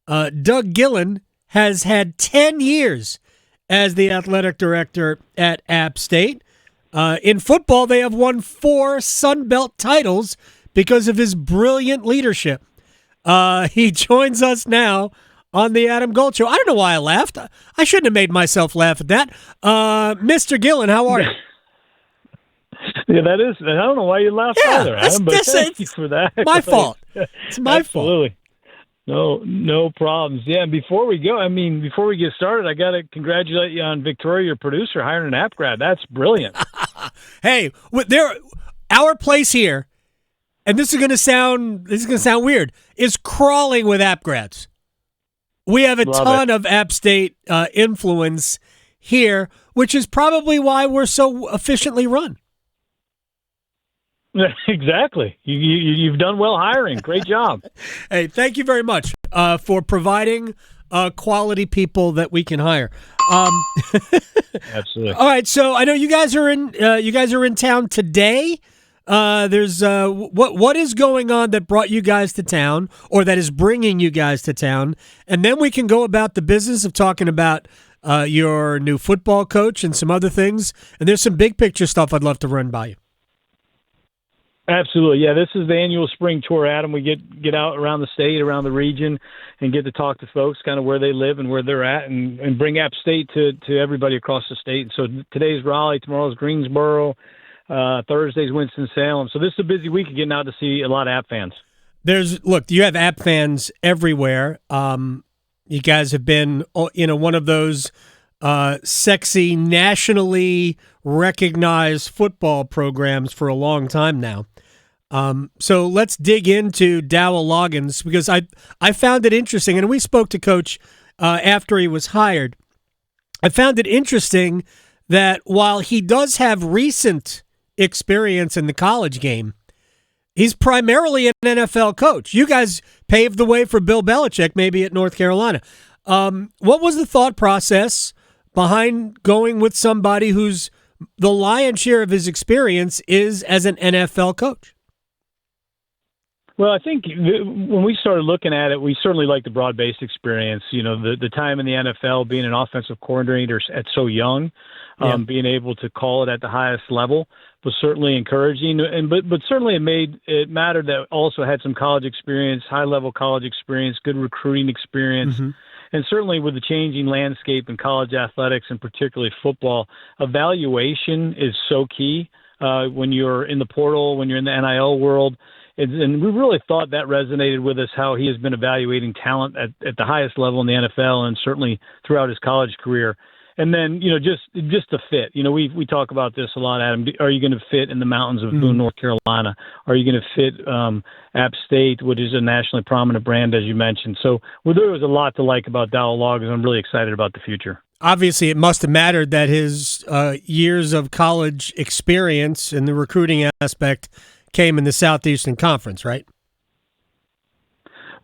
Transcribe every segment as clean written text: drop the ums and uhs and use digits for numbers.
Doug Gillin has had 10 years as the athletic director at App State. In football, they have won 4 Sun Belt titles because of his brilliant leadership. He joins us now on the Adam Gold Show. I don't know why I laughed. I shouldn't have made myself laugh at that. Mr. Gillin, how are you? Yeah, that is. I don't know why you laughed either, Adam, but thank you for that. My fault. It's my Absolutely. fault. No problems. Yeah, and before we get started, I got to congratulate you on Victoria, your producer, hiring an app grad. That's brilliant. Hey, our place here, and this is going to sound weird, is crawling with app grads. We have a ton of App State influence here, which is probably why we're so efficiently run. Exactly. You've done well hiring. Great job. Hey, thank you very much for providing quality people that we can hire. Absolutely. All right, so I know you guys are in town today. There's what is going on that brought you guys to town, or that is bringing you guys to town, and then we can go about the business of talking about your new football coach and some other things. And there's some big picture stuff I'd love to run by you. Absolutely. Yeah, this is the annual spring tour, Adam. We get out around the state, around the region, and get to talk to folks kind of where they live and where they're at, and bring App State to everybody across the state. So today's Raleigh, tomorrow's Greensboro, Thursday's Winston-Salem. So this is a busy week of getting out to see a lot of App fans. You have App fans everywhere. You guys have been, one of those sexy, nationally recognized football programs for a long time now. So let's dig into Dowell Loggins, because I found it interesting, and we spoke to Coach after he was hired. I found it interesting that while he does have recent experience in the college game, he's primarily an NFL coach. You guys paved the way for Bill Belichick, maybe at North Carolina. What was the thought process behind going with somebody who's the lion's share of his experience is as an NFL coach? Well, I think when we started looking at it, we certainly liked the broad-based experience. You know, the time in the NFL, being an offensive coordinator at so young, being able to call it at the highest level was certainly encouraging. But certainly it mattered that also had some college experience, high-level college experience, good recruiting experience. Mm-hmm. And certainly with the changing landscape in college athletics, and particularly football, evaluation is so key when you're in the portal, when you're in the NIL world. And we really thought that resonated with us, how he has been evaluating talent at the highest level in the NFL and certainly throughout his college career. And then, just the fit. We talk about this a lot, Adam. Are you going to fit in the mountains of Boone, North Carolina? Are you going to fit App State, which is a nationally prominent brand, as you mentioned? So there was a lot to like about Dowell Loggins. I'm really excited about the future. Obviously, it must have mattered that his years of college experience and the recruiting aspect came in the Southeastern Conference, right?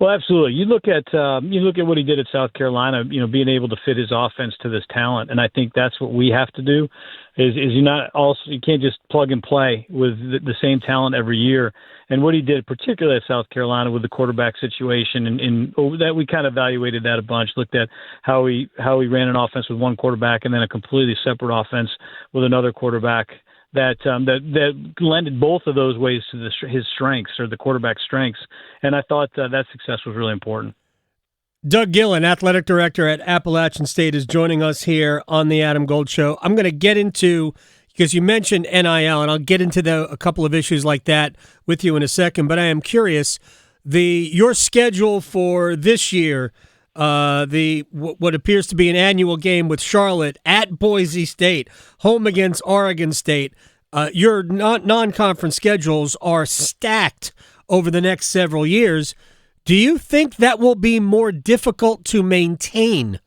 Well, absolutely. You look at what he did at South Carolina. Being able to fit his offense to this talent, and I think that's what we have to do. Is you can't just plug and play with the same talent every year. And what he did, particularly at South Carolina with the quarterback situation, and that we kind of evaluated that a bunch. Looked at how he ran an offense with one quarterback and then a completely separate offense with another quarterback. That lended both of those ways to his strengths, or the quarterback's strengths, and I thought that success was really important. Doug Gillin, athletic director at Appalachian State, is joining us here on the Adam Gold Show. I'm going to get into, because you mentioned NIL, and I'll get into a couple of issues like that with you in a second, but I am curious, your schedule for this year, what appears to be an annual game with Charlotte at Boise State, home against Oregon State. Your non-conference schedules are stacked over the next several years. Do you think that will be more difficult to maintain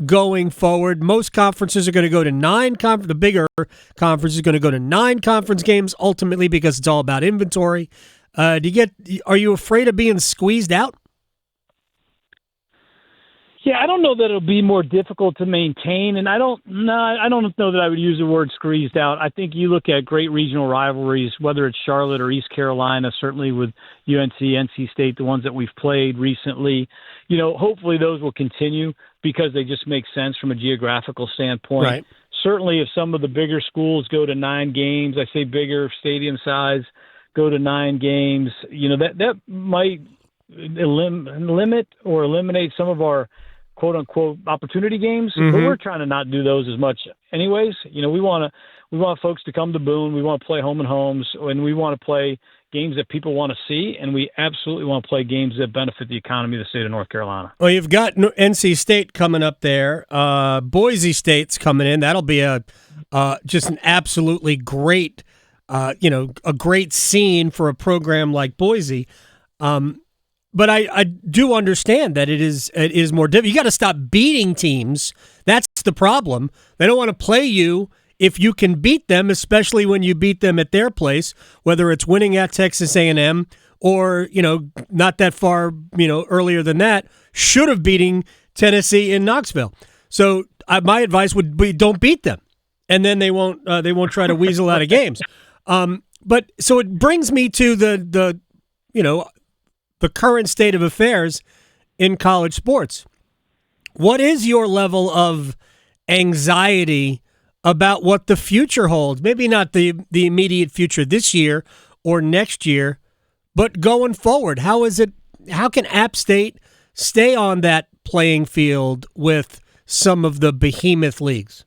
going forward? Most conferences are going to go to the bigger conference is going to go to 9 conference games ultimately, because it's all about inventory. Are you afraid of being squeezed out? Yeah, I don't know that it'll be more difficult to maintain, and I don't know that I would use the word squeezed out. I think you look at great regional rivalries, whether it's Charlotte or East Carolina, certainly with UNC, NC State, the ones that we've played recently. Hopefully those will continue because they just make sense from a geographical standpoint. Right. Certainly, if some of the bigger schools go to 9 games, I say bigger stadium size, go to 9 games, that might limit or eliminate some of our quote-unquote opportunity games, but we're trying to not do those as much anyways. We want folks to come to Boone. We want to play home and homes, and we want to play games that people want to see, and we absolutely want to play games that benefit the economy of the state of North Carolina. Well, you've got NC State coming up there. Boise State's coming in. That'll be just an absolutely great, a great scene for a program like Boise. But I do understand that it is more difficult. You got to stop beating teams. That's the problem. They don't want to play you if you can beat them, especially when you beat them at their place, whether it's winning at Texas A&M or, not that far, earlier than that, should have beating Tennessee in Knoxville. So my advice would be don't beat them, and then they won't try to weasel out of games. But so it brings me to the current state of affairs in college sports. What is your level of anxiety about what the future holds? Maybe not the immediate future this year or next year, but going forward. How can App State stay on that playing field with some of the behemoth leagues?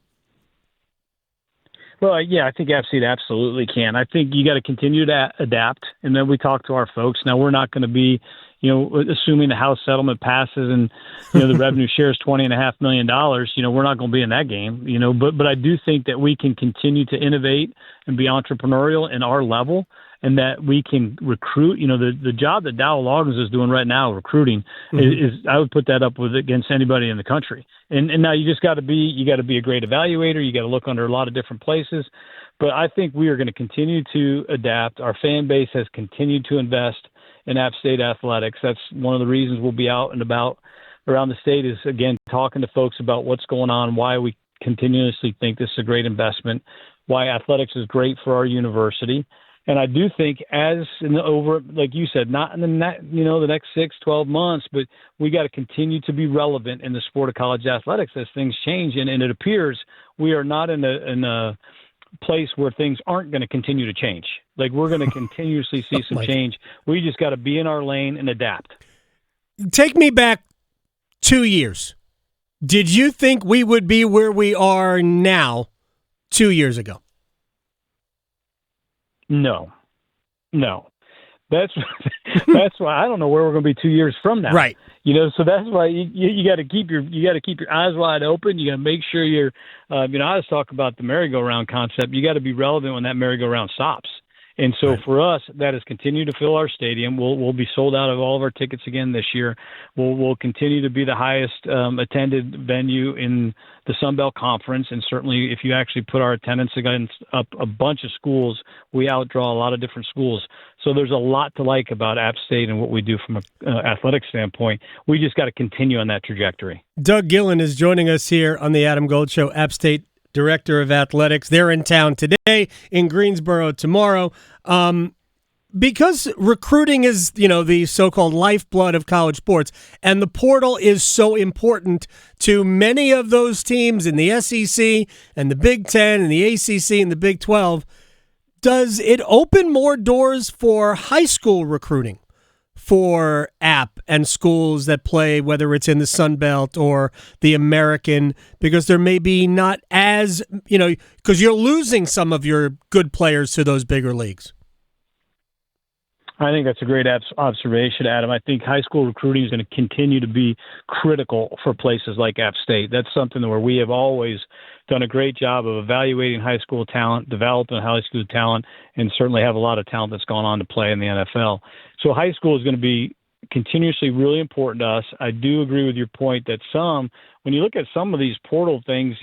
Well, yeah, I think App State absolutely can. I think you got to continue to adapt, and then we talk to our folks. Now, we're not going to be, assuming the House settlement passes and, the revenue share is $20.5 million, we're not going to be in that game, but I do think that we can continue to innovate and be entrepreneurial in our level, and that we can recruit. The job that Dow Loggins is doing right now, recruiting, is I would put that up with against anybody in the country. And now you just got to be a great evaluator. You got to look under a lot of different places. But I think we are going to continue to adapt. Our fan base has continued to invest in App State athletics. That's one of the reasons we'll be out and about around the state is, again, talking to folks about what's going on, why we continuously think this is a great investment, why athletics is great for our university. And I do think like you said, not in the next 6, 12 months, but we got to continue to be relevant in the sport of college athletics as things change. And it appears we are not in a place where things aren't going to continue to change. Like we're going to continuously see some change. We just got to be in our lane and adapt. Take me back 2 years. Did you think we would be where we are now 2 years ago? No. That's why I don't know where we're going to be 2 years from now. Right. So that's why you got to keep your eyes wide open. You got to make sure you're. I always talk about the merry-go-round concept. You got to be relevant when that merry-go-round stops. And so for us, that is continue to fill our stadium. We'll be sold out of all of our tickets again this year. We'll continue to be the highest attended venue in the Sun Belt Conference. And certainly if you actually put our attendance against up a bunch of schools, we outdraw a lot of different schools. So there's a lot to like about App State and what we do from an athletic standpoint. We just got to continue on that trajectory. Doug Gillin is joining us here on the Adam Gold Show, App State Director of Athletics. They're in town today, in Greensboro tomorrow. Because recruiting is, the so-called lifeblood of college sports, and the portal is so important to many of those teams in the SEC and the Big Ten and the ACC and the Big 12, does it open more doors for high school recruiting for App and schools that play, whether it's in the Sun Belt or the American, because there may be not as, because you're losing some of your good players to those bigger leagues? I think that's a great observation, Adam. I think high school recruiting is going to continue to be critical for places like App State. That's something where we have always done a great job of evaluating high school talent, developing high school talent, and certainly have a lot of talent that's gone on to play in the NFL. So high school is going to be continuously really important to us. I do agree with your point that when you look at some of these portal things,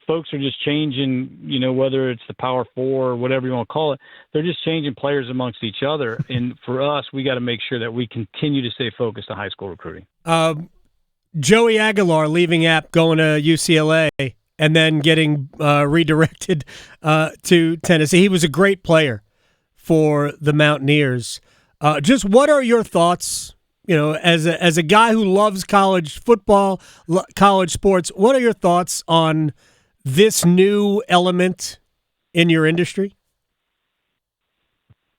folks are just changing, whether it's the Power Four or whatever you want to call it, they're just changing players amongst each other. And for us, we got to make sure that we continue to stay focused on high school recruiting. Joey Aguilar leaving App, going to UCLA, and then getting redirected to Tennessee. He was a great player for the Mountaineers. Just what are your thoughts, as a guy who loves college football, college sports, what are your thoughts on this new element in your industry?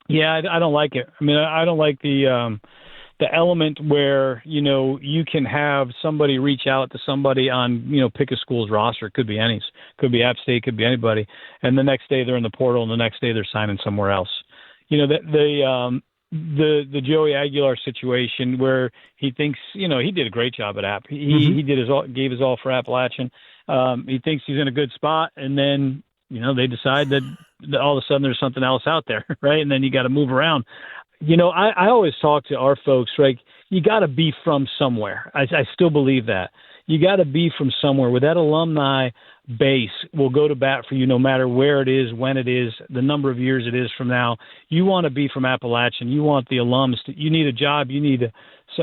Yeah, I don't like it. I mean, I don't like the element where, you can have somebody reach out to somebody on, pick a school's roster. It could be any, could be App State, could be anybody. And the next day they're in the portal, and the next day they're signing somewhere else. The Joey Aguilar situation where he thinks, he did a great job at App. He gave his all for Appalachian. He thinks he's in a good spot, and then, they decide that all of a sudden there's something else out there, right? And then you got to move around. I always talk to our folks, right? You got to be from somewhere. I still believe that. You got to be from somewhere where that alumni base will go to bat for you no matter where it is, when it is, the number of years it is from now. You want to be from Appalachian. You want the alums. You need a job. You need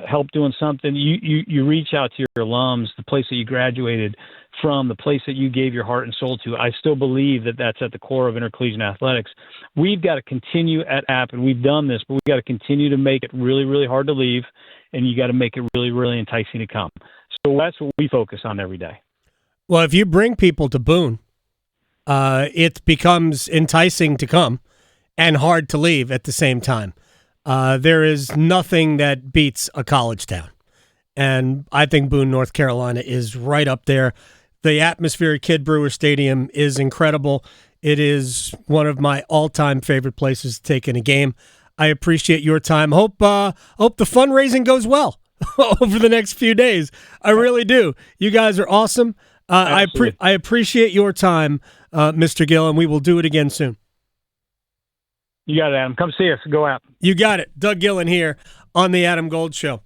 help doing something. You reach out to your alums, the place that you graduated from, the place that you gave your heart and soul to. I still believe that that's at the core of intercollegiate athletics. We've got to continue at App, and we've done this, but we've got to continue to make it really, really hard to leave, and you got to make it really, really enticing to come. So that's what we focus on every day. Well, if you bring people to Boone, it becomes enticing to come and hard to leave at the same time. There is nothing that beats a college town. And I think Boone, North Carolina is right up there. The atmosphere at Kid Brewer Stadium is incredible. It is one of my all-time favorite places to take in a game. I appreciate your time. Hope the fundraising goes well over the next few days. I really do. You guys are awesome. I appreciate your time, Mr. Gillin. We will do it again soon. You got it, Adam. Come see us. Go out. You got it. Doug Gillin here on the Adam Gold Show.